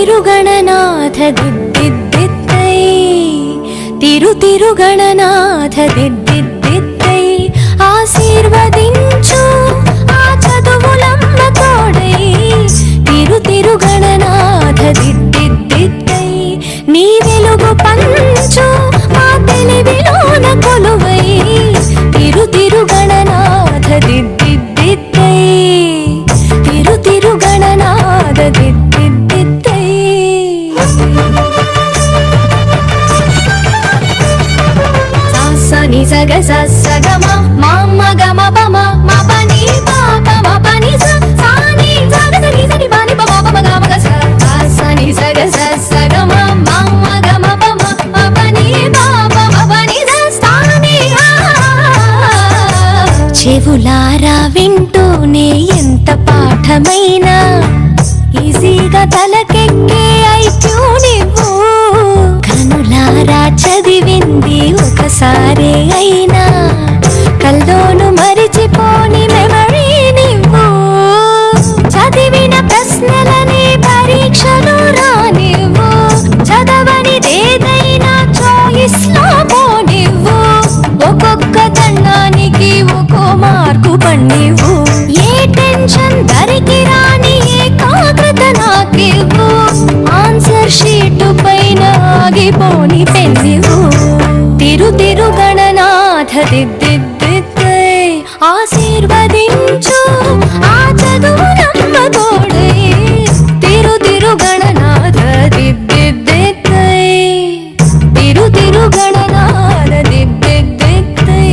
తిరుగణనాథ దిద్దిద్దిత్తై తిరుగణనాథ దిద్దిద్దిత్తై ఆశీర్వదించు ఆ చదువులమ్మ తోడై తిరుగణనాథ దిద్దిద్దిత్తై నీ వెలుగు పంచు మా తెలివిలోన కొలువై తిరుగణనాథ దిద్దిద్దిత్తై తిరుగణనాథ దిద్దిద్దిత్తై సని సగ సగమ మమ గమ పమ మప ని పాప మప ని సాని సగ సని సని బాని పమ పమ గమ గ సని సగ సగమ మమ గమ పమ మప ని పాప మప ని సాని చెవులారా వింటూనే ఎంత పాఠమైనా ఈజీగా తలకెక్కే ఐక్యూ నువ్వు కనులారా చదివింది ఒకసారే అయినా కల్లోను మరిచిపోని మెమరీ నువ్వు చదివిన ప్రశ్నలని పరీక్షలు రానివ్వు చదవనిదేదైనా చాయిస్ లో పోనివ్వు ఒక్కొక్క దండానికి ఒక్కో మార్కు పండివ్వు ఏ టెన్షన్ దరికి రాని ఏకాగ్రత నాకివ్వు ఆన్సర్ షీటు పైన ఆగిపోని పెన్నివ్వు తిరుగణనాథ దిద్దిద్దిత్తై ఆశీర్వదించు ఆ చదువులమ్మ తోడై తిరుగణనాథ దిద్దిద్దిత్తై తిరుగణనాథ దిద్దిద్దిత్తై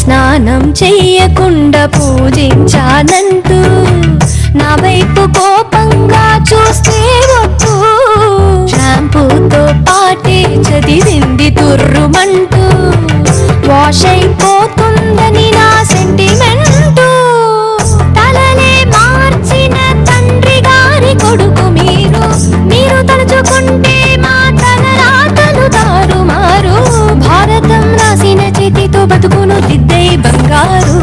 స్నానం చెయ్యకుండా పూజించానంటూ నా వైపు కోపంగా చూస్తే ఒప్పు షాంపూతో పాటే చదివింది తుర్రుమంటూ వాష్ అయిపోతుందని నా సెంటిమెంటు తలలే మార్చిన తండ్రి గారి కొడుకు మీరు తలుచుకుంటే మా తలరాతలు తారుమారు భారతం రాసిన చేతితో బతుకును దిద్దై బంగారు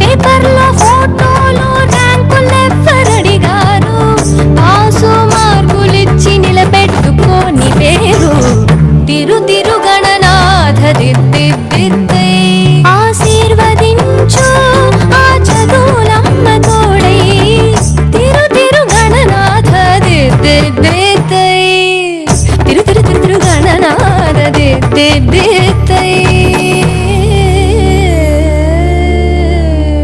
పేపర్లో ఫోటోలు ర్యాంకులెవ్వరడిగారు పాసు మార్కులిచ్చి నిలబెట్టుకోని పేరు తిరుగణనాథ దిద్దిద్దిత్తై ఆశీర్వదించు ఆ చదువులమ్మ తోడై తిరుగణనాథ దిద్దిద్దిత్తై తిరుగణనాథ దిద్దిద్దిత్తై